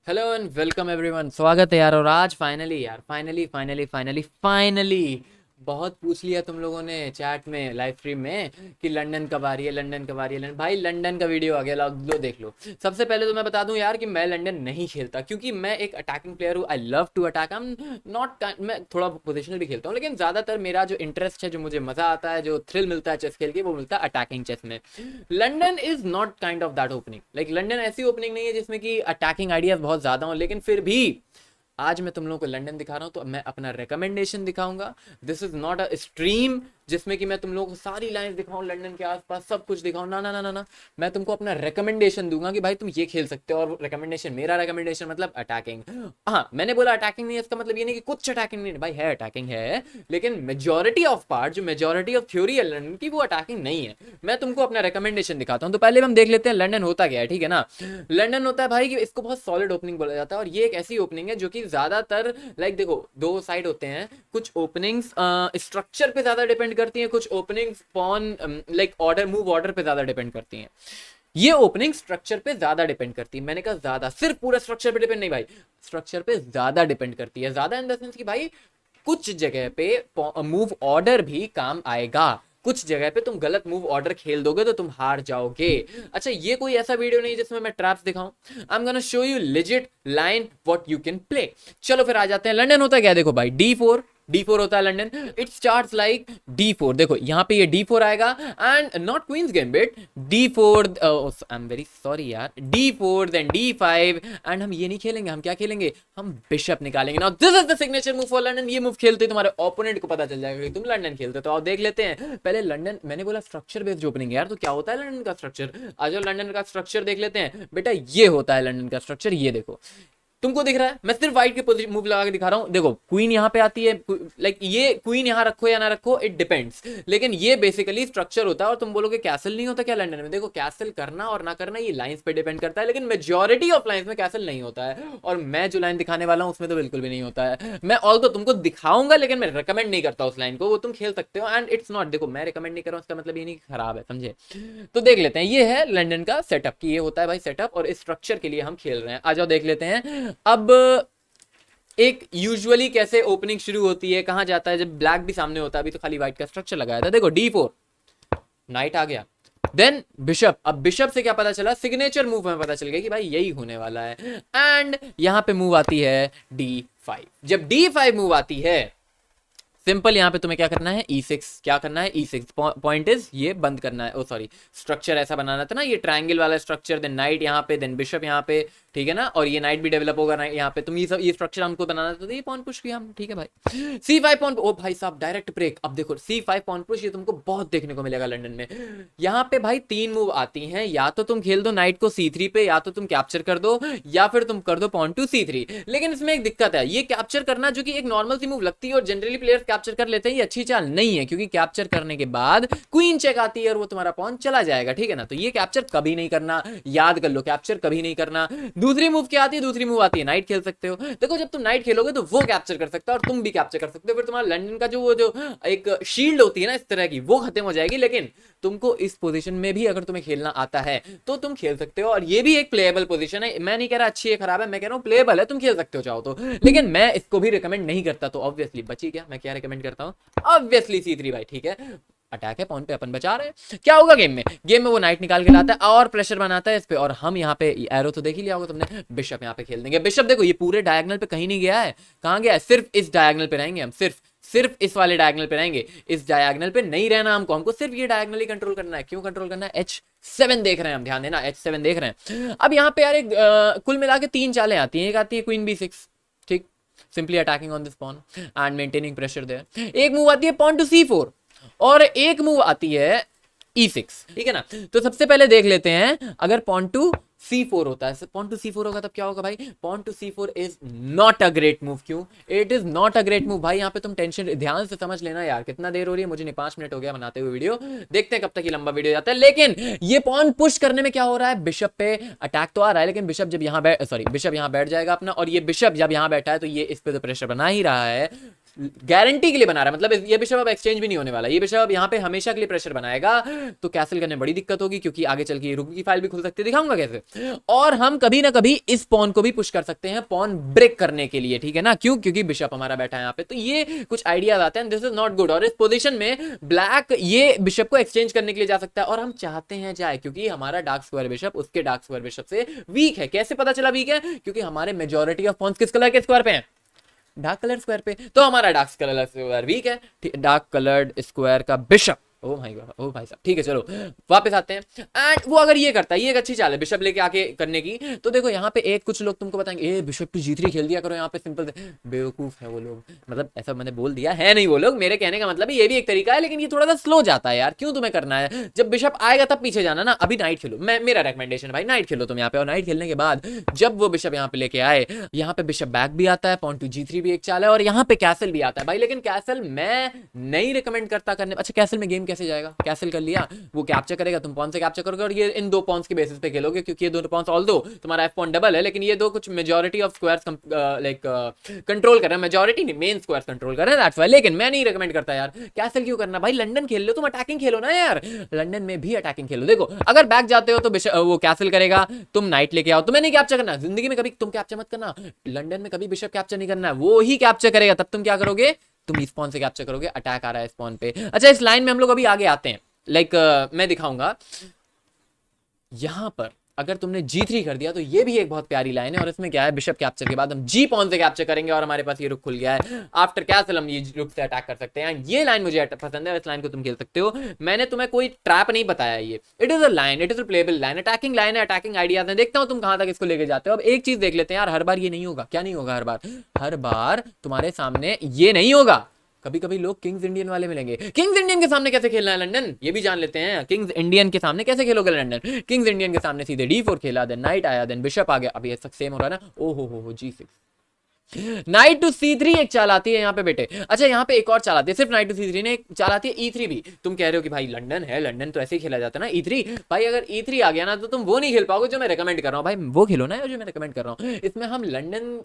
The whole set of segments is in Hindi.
Hello and welcome everyone. स्वागत है यार। और आज फाइनली बहुत पूछ लिया तुम लोगों ने चैट में, लाइव स्ट्रीम में कि लंदन कब आ रही है, लंदन कब आ रही है। भाई लंदन का वीडियो आ गया, लो देख लो। सबसे पहले तो मैं बता दूं यार कि मैं लंदन नहीं खेलता, क्योंकि मैं एक अटैकिंग प्लेयर हूँ। I love to attack. I am not, मैं थोड़ा पोजिशनल भी खेलता हूँ, लेकिन ज़्यादातर मेरा जो इंटरेस्ट है, जो मुझे मज़ा आता है, जो थ्रिल मिलता है चेस खेल के, वो मिलता है अटैकिंग चेस में। London is not kind of that opening. Like London ऐसी ओपनिंग नहीं है जिसमें कि अटैकिंग आइडियाज बहुत ज्यादा हो, लेकिन फिर भी आज मैं तुम लोगों को लंदन दिखा रहा हूं, तो मैं अपना रिकमेंडेशन दिखाऊंगा। This is not a stream जिसमें कि मैं तुम लोगों को सारी लाइंस दिखाऊं, लंदन के आसपास सब कुछ दिखाऊं। ना ना ना ना ना, मैं तुमको अपना रिकमेंडेशन दूंगा कि भाई तुम ये खेल सकते हो। और रिकमेंडेशन, मेरा रिकमेंडेशन मतलब अटैकिंग। हाँ, मैंने बोला अटैकिंग नहीं है, इसका मतलब ये नहीं कि कुछ अटैकिंग नहीं है। भाई है, अटैकिंग है, लेकिन मेजोरिटी ऑफ पार्ट, जो मेजोरिटी ऑफ थ्योरी है लंदन की, वो अटैकिंग नहीं है। मैं तुमको अपना रिकमेंडेशन दिखाता हूँ। तो पहले हम देख लेते हैं लंदन होता क्या है, ठीक है ना। लंदन होता है भाई कि इसको बहुत सॉलिड ओपनिंग बोला जाता है, और ये एक ऐसी ओपनिंग है जो कि ज्यादातर, लाइक देखो, दो साइड होते हैं। कुछ ओपनिंग्स स्ट्रक्चर पे ज्यादा डिपेंड करती हैं, कुछ openings pawn, like order, move order पे ज्यादा डिपेंड करती हैं। ये ओपनिंग स्ट्रक्चर पे ज्यादा डिपेंड करती है। मैंने कहा ज्यादा, सिर्फ पूरा स्ट्रक्चर पे डिपेंड नहीं भाई, स्ट्रक्चर पे ज्यादा डिपेंड करती है। ज्यादा इन द सेंस कि भाई कुछ जगह पे मूव ऑर्डर भी काम आएगा। कुछ जगह पे तुम गलत मूव ऑर्डर खेल दोगे तो तुम हार जाओगे। अच्छा, ये कोई ऐसा वीडियो नहीं जिसमें मैं ट्रैप्स दिखाऊं। I am gonna show you legit line what you can play. चलो फिर आ जाते हैं। लंदन होता है क्या, देखो भाई, डी फोर होता है लंदन। इट स्टार्ट लाइक डी4। देखो यहाँ पे ये डी4 आएगा, एंड नॉट क्वींस गैम्बिट। डी4, आई एम वेरी सॉरी यार, डी4 देन डी5। एंड हम ये नहीं खेलेंगे, हम क्या खेलेंगे, हम बिशप निकालेंगे। Now this is the signature move for London. ये मूव खेलते तुम्हारे ओपोनेंट को पता चल जाएगा कि तुम लंदन खेलते हो। तो आओ देख लेते हैं पहले लंदन। मैंने बोला स्ट्रक्चर बेस्ड ओपनिंग यार, तो क्या होता है लंदन का स्ट्रक्चर। आज लंदन का स्ट्रक्चर देख लेते हैं बेटा। ये होता है लंदन का स्ट्रक्चर। ये देखो, तुमको दिख रहा है, मैं सिर्फ व्हाइट के मूव लगा के दिखा रहा हूं। देखो क्वीन यहां पे आती है, लाइक ये क्वीन यहां रखो या ना रखो, इट डिपेंड्स। लेकिन ये बेसिकली स्ट्रक्चर होता है। और तुम बोलोगे कैसल नहीं होता क्या लंदन में। देखो, कैसल करना और ना करना ये लाइंस पे डिपेंड करता है, लेकिन मेजॉरिटी ऑफ लाइंस में कैसल नहीं होता है। और मैं जो लाइन दिखाने वाला हूं उसमें तो बिल्कुल भी नहीं होता है। मैं ऑल तो तुमको दिखाऊंगा, लेकिन मैं रिकमेंड नहीं करता उस लाइन को। वो तुम खेल सकते हो, एंड इट्स नॉट, देखो मैं रिकमेंड नहीं कर रहा हूं, इसका मतलब ये नहीं खराब है, समझे। तो देख लेते हैं, ये है लंदन का सेटअप की, ये होता है भाई सेटअप, और इस स्ट्रक्चर के लिए हम खेल रहे हैं। आ जाओ देख लेते हैं अब। एक यूजुअली कैसे ओपनिंग शुरू होती है, कहां जाता है जब ब्लैक भी सामने होता है। अभी तो खाली व्हाइट का स्ट्रक्चर लगाया था। देखो डी4, नाइट आ गया, देन बिशप। अब बिशप से क्या पता चला, सिग्नेचर मूव में पता चल गया कि भाई यही होने वाला है। एंड यहां पे मूव आती है डी5। जब डी5 मूव आती है, सिंपल, यहां पे तुम्हें क्या करना है, E6। क्या करना है, E6। पॉइंट इज ये बंद करना है, ओ सॉरी, स्ट्रक्चर ऐसा बनाना था ना, ये ट्रायंगल वाला स्ट्रक्चर। देन नाइट यहाँ पे, देन बिशप यहाँ पे, ठीक है ना। और ये नाइट भी डेवलप होगा ना यहाँ पे। तुम ये सब, ये स्ट्रक्चर हमको बनाना था, तो ये पॉन पुश किया हम, ठीक है भाई। C5 पॉन, ओ भाई साहब डायरेक्ट ब्रेक। अब देखो C5 पॉन पुश, ये तुमको बहुत देखने को मिलेगा लंदन में। यहाँ पे भाई तीन मूव आती हैं, या तो तुम खेल दो नाइट को C3 पे, या तो तुम कैप्चर कर दो, या फिर तुम कर दो पॉन टू C3। लेकिन इसमें एक दिक्कत है, ये कैप्चर करना जो कि एक नॉर्मल सी मूव लगती है और जनरली प्लेयर्स कैप्चर कर लेते हैं, ये अच्छी चाल नहीं है, क्योंकि कैप्चर करने के बाद क्वीन चेक आती है और वो तुम्हारा पॉन चला जाएगा, ठीक है ना। तो ये कैप्चर कभी नहीं करना, याद कर लो, कैप्चर कभी नहीं करना। दूसरी मूव क्या आती है, दूसरी मूव आती है नाइट खेल सकते हो। देखो जब तुम नाइट खेलोगे तो वो कैप्चर कर सकता है और तुम भी कैप्चर कर सकते हो। फिर तुम्हारा लंदन का जो वो जो एक शील्ड होती है ना इस तरह की, वो खत्म हो जाएगी। लेकिन तुमको इस पोजीशन में भी अगर तुम्हें खेलना आता है तो तुम खेल सकते हो, और ये भी एक प्लेएबल पोजीशन है। मैं नहीं कह रहा अच्छी है खराब है, मैं कह रहा हूं प्लेएबल है, तुम खेल सकते हो चाहो तो। लेकिन मैं इसको भी रिकमेंड नहीं करता। तो ऑब्वियसली बची क्या, मैं क्या रिकमेंड करता हूं, ऑब्वियसली C3 भाई, ठीक है। अटैक है, पॉन पे अपन बचा रहे हैं। क्या होगा गेम में वो नाइट निकाल के लाता है और प्रेशर बनाता है इस पे। और हम यहाँ पे एरो तो देख ही लिया होगा तुमने, बिशप यहाँ पे खेल देंगे। बिशप देखो ये पूरे डायगोनल पे कहीं नहीं गया है। कहाँ गया है, सिर्फ इस डायगोनल पे रहेंगे हम, सिर्फ इस वाले डायगोनल पे रहेंगे। इस डायगोनल पे नहीं रहना हमको सिर्फ ये डायगोनल ही कंट्रोल करना है। क्यों कंट्रोल करना है, H7 देख रहे हैं हम, ध्यान देना, H7 देख रहे हैं। अब यहाँ पे यार एक कुल मिला के तीन चालें आती हैं। एक आती है क्वीन B6, ठीक, simply attacking on this pawn and maintaining pressure there. एक मूव आती है पॉन टू C4, और एक मूव आती है E6, ठीक है ना। तो सबसे पहले देख लेते हैं, अगर पॉन टू C4 होता है, पॉन टू C4 होगा तब क्या होगा भाई, pawn to C4 is not a great move. क्यों, it is not a great move भाई। यहाँ पे तुम टेंशन, ध्यान से समझ लेना यार। कितना देर हो रही है, मुझे नहीं, 5 मिनट हो गया बनाते हुए वीडियो। देखते हैं कब तक ये लंबा वीडियो जाता है। लेकिन ये पॉन पुश करने में क्या हो रहा है, बिशप पे अटैक तो आ रहा है, लेकिन बिशप जब यहाँ बिशप यहाँ बैठ जाएगा अपना, और ये बिशप जब यहाँ बैठा है तो ये इस पे तो प्रेशर बना ही रहा है। गारंटी के लिए बना रहा है, मतलब ये बिशप अब एक्सचेंज भी नहीं होने वाला, ये बिशप अब यहाँ पे हमेशा के लिए प्रेशर बनाएगा, तो कैसल करने में बड़ी दिक्कत होगी, क्योंकि आगे चल के रुक की फाइल भी खुल सकती है, दिखाऊंगा कैसे। और हम कभी ना कभी इस पॉन को भी पुश कर सकते हैं पॉन ब्रेक करने के लिए, ठीक है ना, क्यों, क्योंकि बिशप हमारा बैठा है यहाँ पे, तो ये कुछ आइडियाज आते हैं, दिस इज नॉट गुड। और इस पोजीशन में ब्लैक ये बिशप को एक्सचेंज करने के लिए जा सकता है, और हम चाहते हैं जाए, क्योंकि हमारा डार्क स्क्वायर बिशप उसके डार्क स्क्वायर बिशप से वीक है। कैसे पता चला वीक है, क्योंकि हमारे मेजोरिटी ऑफ पॉन्स किस कलर के स्क्वायर पे हैं, डार्क कलर स्क्वायर पे, तो हमारा डार्क कलर स्क्वायर वीक है, डार्क कलर्ड स्क्वायर का बिशप। ओ भाई ओ भाई साहब, ठीक है चलो वापस आते हैं। एंड वो अगर ये करता है, ये एक अच्छी चाल है बिशप लेके आके करने की, तो देखो यहाँ पे एक कुछ लोग तुमको बताएंगे ए बिशप टू जी3 खेल दिया करो यहाँ पे, सिंपल बेवकूफ है वो लोग, मतलब ऐसा मैंने बोल दिया है नहीं वो लोग, मेरे कहने का मतलब ये भी एक तरीका है, लेकिन ये थोड़ा सा स्लो जाता है यार, क्यों तुम्हें करना है, जब बिशप आएगा तब पीछे जाना ना। अभी नाइट खेलो, मेरा रिकमेंडेशन भाई नाइट खेलो तुम यहाँ पे, और नाइट खेलने के बाद जब वो बिशप यहाँ पे लेके आए, यहाँ पे बिशप बैक भी आता है, पॉन टू जी3 भी एक चाल है, और यहाँ पे कैसल भी आता है भाई, लेकिन कैसल मैं नहीं रिकमेंड करता करने। अच्छा कैसल में गेम कैसे जाएगा, कैसल कर लिया, वो कैप्चर करेगा, तुम पॉन से कैप्चर करोगे, और ये इन दो पॉन्स के बेसिस पे खेलोगे, क्योंकि ये दोनों पॉन्स ऑल दो तुम्हारा एफ पॉन डबल है, लेकिन ये दो कुछ majority of squares like control कर रहे हैं, मेजॉरिटी नहीं मेन स्क्वायर्स कंट्रोल कर रहे हैं, दैट्स व्हाई। लेकिन मैं नहीं रिकमेंड करता यार, कैसल क्यों करना भाई, लंदन खेल लो तुम, अटैकिंग खेलो ना यार, लंदन में भी अटैकिंग खेलो। देखो अगर बैक जाते हो तो वो कैसल करेगा, तुम नाइट लेके आओ, तुम्हें नहीं कैप्चर करना, जिंदगी में कभी तुम कैप्चर मत करना, लंदन में कभी बिशप कैप्चर नहीं करना है, वो ही कैप्चर करेगा, तब तुम क्या करोगे, तुम इस पॉन से कैप्चर करोगे, अटैक आ रहा है इस पॉन पे। अच्छा इस लाइन में हम लोग अभी आगे आते हैं, लाइक मैं दिखाऊंगा यहां पर, अगर तुमने जी3 कर दिया तो ये भी एक बहुत प्यारी लाइन है, और इसमें क्या है, बिशप कैप्चर के बाद हम जी पॉन से कैप्चर करेंगे, और हमारे पास ये रुक खुल गया है, आफ्टर कैसल हम ये रुक से अटैक कर सकते हैं। ये लाइन मुझे पसंद है, इस लाइन को तुम खेल सकते हो, मैंने तुम्हें कोई ट्रैप नहीं बताया, ये it is a line, it is a payable line, attacking line है, अटैकिंग आइडियाज है, देखता हूं तुम कहां तक इसको लेके जाते हो। अब एक चीज देख लेते हैं यार, हर बार ये नहीं होगा, क्या नहीं होगा, हर बार तुम्हारे सामने ये नहीं होगा, कभी कभी लोग किंग्स इंडियन वाले मिलेंगे। किंग्स इंडियन के सामने कैसे खेलना है लंदन, ये भी जान लेते हैं, किंग्स इंडियन के सामने कैसे खेलोगे लंदन, किंग्स इंडियन के सामने सीधे d4 खेला, देन नाइट आया, देन बिशप आ गया, अभी ऐसा सेम हो रहा है ना, ओ हो g6, नाइट टू c3 एक चाल आती है यहाँ पे बेटे। अच्छा यहाँ पे एक और चाल आती है, सिर्फ नाइट टू c3 ने एक चाल आती है e3 भी। तुम कह रहे हो कि भाई लंदन है, लंदन तो ऐसे ही खेला जाता है ना e3, भाई अगर e3 आ गया ना तो तुम वो नहीं खेल पाओगे जो मैं रेकमेंड कर रहा हूँ, भाई वो खेलो ना जो मैं रेकमेंड कर रहा हूँ, इसमें हम लंदन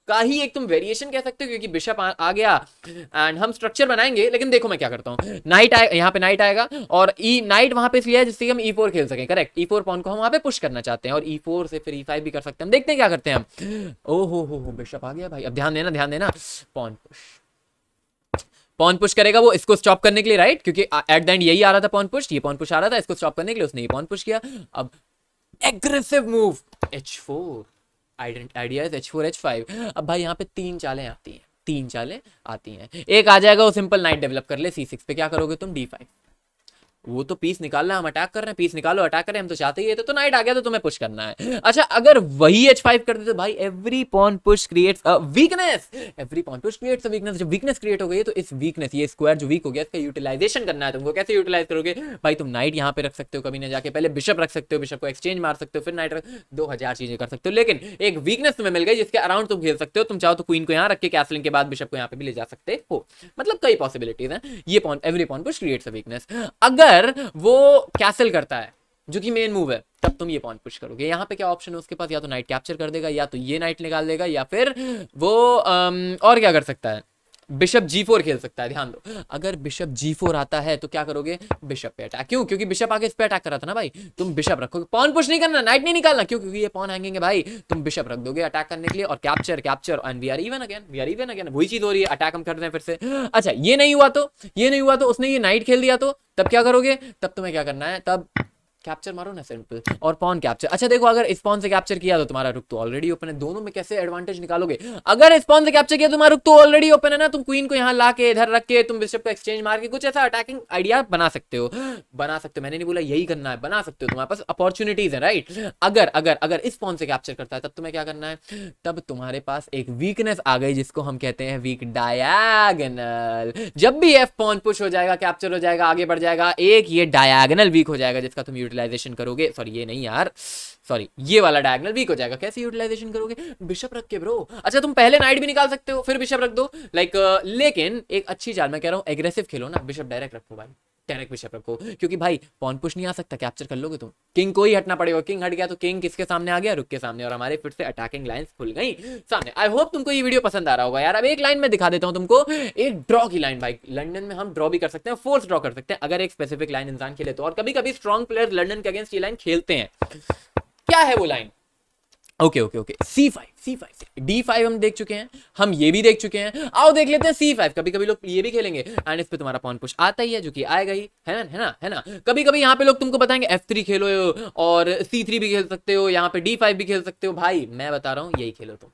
का ही एक तुम वेरिएशन कह सकते हो, क्योंकि बिशप आ गया एंड हम स्ट्रक्चर बनाएंगे। लेकिन देखो मैं क्या करता हूँ, नाइट यहाँ पे नाइट आएगा, और नाइट वहां पे इसलिए है जिससे हम e4 खेल सकें, करेक्ट, e4 पॉन को हम वहां पे पुश करना चाहते हैं, और e4 से फिर e5 भी कर सकते हैं, हम देखते हैं क्या करते हैं हम। ओ हो बिशप आ गया भाई, अब ध्यान देना, पॉन पुश करेगा वो इसको स्टॉप करने के लिए, राइट, क्योंकि एट द एंड यही आ रहा था पॉन पुश, ये पॉन पुश आ रहा था, इसको स्टॉप करने के लिए उसने ये पॉन पुश किया। अब aggressive move h4, idea is h4 h5। अब भाई यहाँ पे तीन चालें आती हैं, एक आ जाएगा वो सिंपल नाइट डेवलप कर ले c6 पे, क्या करोगे तुम d5, वो तो पीस निकालना है, हम अटैक कर रहे हैं, पीस निकालो अटैक करें, हम तो चाहते ही है, तो नाइट आ गया तो तुम्हें पुश करना है। अच्छा अगर वही h5 कर दे तो भाई every pawn push creates a weakness, every pawn push creates a weakness, जब वीकनेस क्रिएट हो गई है तो इस वीकनेस, ये स्क्वायर जो वीक हो गया इसका यूटिलाइजेशन करना है तुमको। कैसे यूटिलाइज करोगे भाई, तुम नाइट यहाँ पे रख सकते हो, कभी ना जाके पहले बिशप रख सकते हो, बिशप को एक्सचेंज मार सकते हो, फिर नाइट 2000 चीजें कर सकते हो, लेकिन एक वीकनेस तुम्हें मिल गई जिसके अराउंड तुम खेल सकते हो। तुम चाहो तो क्वीन को यहाँ रख के कैसलिंग के बाद बिशप को यहाँ पे भी ले जा सकते हो, मतलब कई पॉसिबिलिटीज हैं। ये pawn every pawn push creates a weakness, अगर वो कैसल करता है जो कि मेन मूव है तब तुम ये पॉन पुश करोगे। यहाँ पे क्या ऑप्शन है उसके पास, या तो नाइट कैप्चर कर देगा, या तो ये नाइट निकाल देगा, या फिर वो और क्या कर सकता है, बिशप g4 खेल सकता है। ध्यान दो अगर बिशप g4 आता है तो क्या करोगे, बिशप पे अटैक, क्यों, क्योंकि बिशप आगे इस पे अटैक कर रहा था ना भाई, तुम बिशप रखोगे, पॉन पुश नहीं करना, नाइट नहीं निकालना, क्यों, क्योंकि ये पॉन हैंगिंग है भाई, तुम बिशप रख दोगे अटैक करने के लिए, और capture and we are even again, वही चीज हो रही है, अटैक हम कर रहे हैं फिर से। अच्छा ये नहीं हुआ तो उसने ये नाइट खेल दिया, तो तब क्या करोगे, तब तुम्हें क्या करना है, तब कैप्चर मारो ना सिंपल, और पॉन कैप्चर। अच्छा देखो अगर इस पॉन से कैप्चर किया तो तुम्हारा रुक तो ऑलरेडी ओपन है, दोनों में कैसे एडवांटेज निकालोगे, अगर इस पॉन से कैप्चर किया तुम्हारा रुक तो ऑलरेडी ओपन है ना, तुम क्वीन को यहाँ ला के इधर रख के तुम बिशप को एक्सचेंज मार के कुछ ऐसा अटैकिंग आइडिया बना सकते हो, मैंने नहीं बोला यही करना है, बना सकते हो, तुम्हारे पास अपॉर्चुनिटीज है, राइट। अगर अगर अगर इस पॉन से कैप्चर करता है तब तुम्हें क्या करना है, तब तुम्हारे पास एक वीकनेस आ गई जिसको हम कहते हैं वीक डायगोनल। जब भी एफ पॉन पुश हो जाएगा, कैप्चर हो जाएगा, आगे बढ़ जाएगा, एक ये डायगोनल वीक हो जाएगा जिसका तुम यूटिलाइजेशन करोगे, सॉरी ये नहीं यार, सॉरी ये वाला डायगोनल वीक हो जाएगा। कैसे यूटिलाइजेशन करोगे, बिशप रख के ब्रो। अच्छा तुम पहले नाइट भी निकाल सकते हो फिर बिशप रख दो, लाइक लेकिन एक अच्छी चाल मैं कह रहा हूं, एग्रेसिव खेलो ना, बिशप डायरेक्ट रखो भाई, डायरेक्ट बिशप रखो, क्योंकि भाई पॉन पुश नहीं आ सकता, कैप्चर कर लोगे तुम, किंग को ही हटना पड़ेगा, किंग हट गया तो किंग किसके सामने आ गया, रुक के सामने, और हमारे फिर से अटैकिंग लाइंस खुल गई सामने। आई होप तुमको ये वीडियो पसंद आ रहा होगा यार। अब एक लाइन में दिखा देता हूँ तुमको, एक ड्रॉ की लाइन। भाई लंदन में हम ड्रॉ भी कर सकते हैं, फोर्स ड्रॉ कर सकते हैं अगर एक स्पेसिफिक लाइन इंसान खेले तो, और कभी कभी स्ट्रॉन्ग प्लेयर्स लंदन के अगेंस्ट ये लाइन खेलते हैं। क्या है वो line? Okay okay okay, C5 D5 हम देख चुके हैं, हम ये भी देख चुके हैं, आओ देख लेते हैं C5। कभी कभी लोग ये भी खेलेंगे एंड इस पे तुम्हारा पॉन पुश आता ही है, जो कि आएगा ही, है ना। कभी कभी यहाँ पे लोग तुमको बताएंगे F3 खेलो और C3 भी खेल सकते हो, यहाँ पे D5 भी खेल सकते हो। भाई मैं बता रहा हूँ यही खेलो तुम।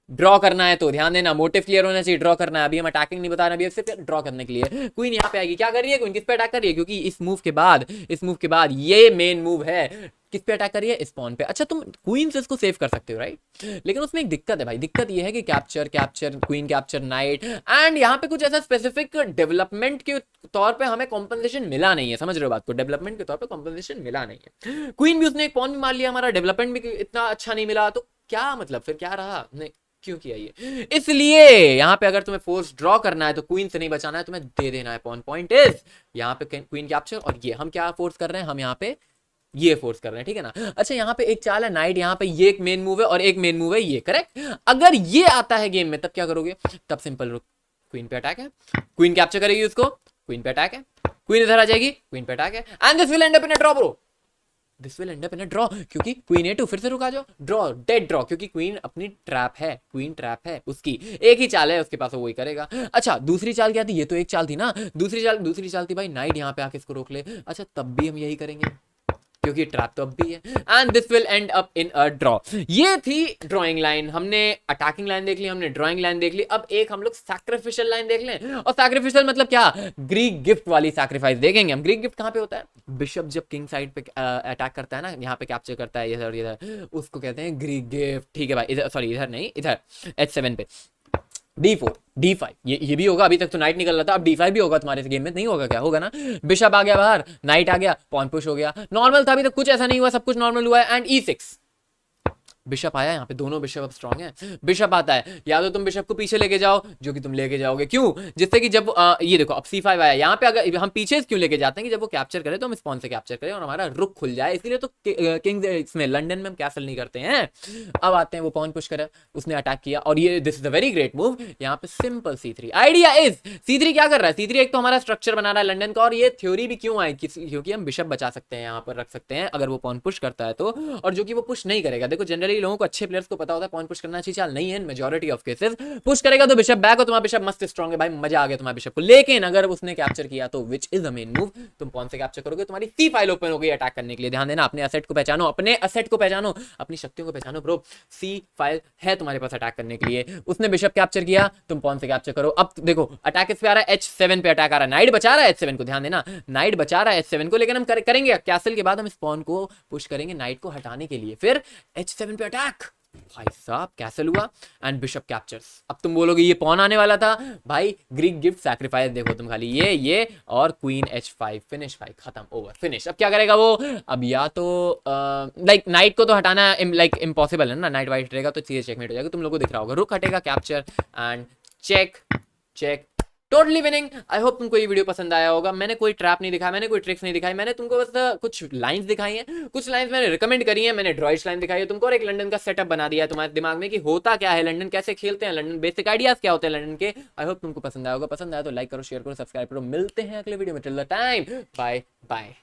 ड्रॉ करना है तो ध्यान देना, मोटिव क्लियर होना चाहिए, ड्रॉ करना है। अभी हम अटैकिंग नहीं बता रहे, अभी सिर्फ ड्रॉ करने के लिए। क्वीन यहाँ पे आएगी, क्या कर रही है क्वीन, किस पे अटैक कर रही है, क्योंकि इस मूव के बाद ये मेन मूव है, किस पे अटैक करिए, स्पॉन पे। अच्छा तुम क्वीन से इसको सेव कर सकते हो राइट, लेकिन उसमें एक दिक्कत है भाई, दिक्कत ये है कि capture queen capture night, and यहाँ पे कुछ ऐसा स्पेसिफिक डेवलपमेंट के तौर पे हमें कॉम्पनसेशन मिला नहीं है, समझ रहे हो बात को, डेवलपमेंट के तौर पे कॉम्पनसेशन मिला नहीं है। क्वीन भी उसने एक पॉन भी मार लिया, हमारा डेवलपमेंट भी इतना अच्छा नहीं मिला, तो क्या मतलब फिर क्या रहा, नहीं क्यों किया ये। इसलिए यहाँ पे अगर तुम्हें फोर्स ड्रॉ करना है तो क्वीन से नहीं बचाना है, तुम्हें दे देना है पॉन। पॉइंट इज यहाँ पे क्वीन कैप्चर, और ये हम क्या फोर्स कर रहे हैं, हम यहाँ पे ये फोर्स कर रहे हैं, ठीक है ना। अच्छा यहाँ पे एक चाल है नाइट, यहाँ पे ये एक मेन मूव है और एक मेन मूव है ये, करेक्ट। अगर ये आता है गेम में तब क्या करोगे, तब सिंपल रुक, क्वीन पे अटैक है, क्वीन कैप्चर करेगी उसको, क्वीन पे अटैक है, क्वीन इधर आ जाएगी, क्वीन पे अटैक है, and this will and up in a draw bro, this will and up in a draw, क्योंकि क्वीन A2 फिर से रुका जाओ, ड्रॉ, डेड ड्रॉ, क्योंकि क्वीन अपनी ट्रैप है, क्वीन ट्रैप है उसकी, एक ही चाल है उसके पास, वो वही करेगा। अच्छा दूसरी चाल क्या थी, ये तो एक चाल थी ना, दूसरी चाल थी भाई नाइट यहाँ पे आके इसको रोक ले। अच्छा तब भी हम यही करेंगे क्योंकि ट्रैप तो अब भी है, and this will and up in a draw. ये थी ड्रॉइंग लाइन, हमने अटैकिंग लाइन देख ली, हमने ड्रॉइंग लाइन देख ली, अब एक हम लोग सैक्रिफिशियल लाइन देख लें। और सैक्रिफिशियल मतलब क्या, ग्रीक गिफ्ट वाली सैक्रिफाइस देखेंगे हम। ग्रीक गिफ्ट कहाँ पे होता है, बिशप जब किंग साइड पे अटैक करता है ना, यहाँ पे कैप्चर करता है इधर इधर, उसको कहते हैं ग्रीक गिफ्ट, ठीक है भाई। इधर सॉरी, इधर नहीं, इधर H7 पे D4 D5, ये भी होगा। अभी तक तो नाइट निकल रहा था, अब D5 भी होगा तुम्हारे गेम में, नहीं होगा क्या, होगा ना। बिशप आ गया बाहर, नाइट आ गया, पॉन पुश हो गया, नॉर्मल था, अभी तक कुछ ऐसा नहीं हुआ, सब कुछ नॉर्मल हुआ है। एंड E6, बिशप आया, यहाँ पे दोनों बिशप अब स्ट्रांग है। बिशप आता है, या तो तुम बिशप को पीछे लेके जाओ, जो कि तुम लेके जाओगे, क्यों, जिससे कि जब ये देखो अब C5 आया, यहाँ पे अगर हम पीछे क्यों लेके जाते हैं कि जब वो कैप्चर करे तो हम स्पॉन से कैप्चर करें और हमारा रुक खुल जाए, इसलिए तो किंग इसमें लंदन में हम कैसल नहीं करते हैं। अब आते हैं, वो पॉन पुश करे, उसने अटैक किया, और ये this is a very great move. यहाँ पे simple C3, idea is C3 क्या कर रहा है, C3 एक तो हमारा स्ट्रक्चर बना रहा है लंदन का, और ये थ्योरी भी क्यों आई, क्योंकि हम बिशप बचा सकते हैं, यहाँ पर रख सकते हैं अगर वो पॉन पुश करता है तो, और जो कि वो पुश नहीं करेगा। देखो जनरली लोगों को, अच्छे प्लेयर्स को पता होता है पॉइंट पुश करना चाहिए, चाल नहीं है मेजॉरिटी ऑफ केसेस, पुश करेगा तो बिशप बैक, और तुम्हारा बिशप मस्त स्ट्रांग है भाई, मजा आ गया तुम्हारे बिशप को। लेकिन अगर उसने कैप्चर किया तो which is the main move, तुम पॉन से कैप्चर करोगे, तुम्हारी C5 ओपन हो गई अटैक करने के लिए। ध्यान देना, अपने एसेट को पहचानो, अपने एसेट को पहचानो, अपनी शक्तियों को पहचानो ब्रो। C5 है तुम्हारे पास अटैक करने के लिए, उसने बिशप कैप्चर किया, तुम पॉन से कैप्चर करो। अब देखो अटैक इस पे आ रहा है, H7 पे अटैक आ रहा है, नाइट बचा रहा है H7 को, ध्यान देना नाइट बचा रहा है H7 को, लेकिन हम करेंगे कैसल के बाद हम स्पॉन को पुश करेंगे नाइट को हटाने के लिए, फिर H7 पे अटैक, भाई साहब कैसल हुआ एंड बिशप कैप्चर्स। अब तुम बोलोगे ये पॉन आने वाला था, भाई ग्रीक गिफ्ट सैक्रिफाइस देखो तुम, खाली ये और क्वीन H5, फिनिश भाई, खत्म, ओवर, फिनिश। अब क्या करेगा वो, अब या तो लाइक नाइट को तो हटाना लाइक इम्पॉसिबल है ना, नाइट वाइट रहेगा तो सीधे चेकमेट हो जाएगा, तुम लोगों को दिख रहा होगा, रुक हटेगा, capture and check check, totally winning. I hope तुमको ये वीडियो पसंद आया होगा। मैंने कोई ट्रैप नहीं दिखाया, मैंने कोई ट्रिक्स नहीं दिखाई, मैंने तुमको बस कुछ लाइंस दिखाई हैं, कुछ लाइंस मैंने रिकमेंड करी हैं, मैंने ड्रॉइश लाइन दिखाई है तुमको, और एक लंदन का सेटअप बना दिया है तुम्हारे दिमाग में कि होता क्या है लंदन, कैसे खेलते हैं लंदन, बेसिक आइडियाज क्या होते हैं लंदन के। आई होप तुमको पसंद आया होगा, पसंद आया तो लाइक करो, शेयर करो, सब्सक्राइब करो। मिलते हैं अगले वीडियो में, till the time bye bye.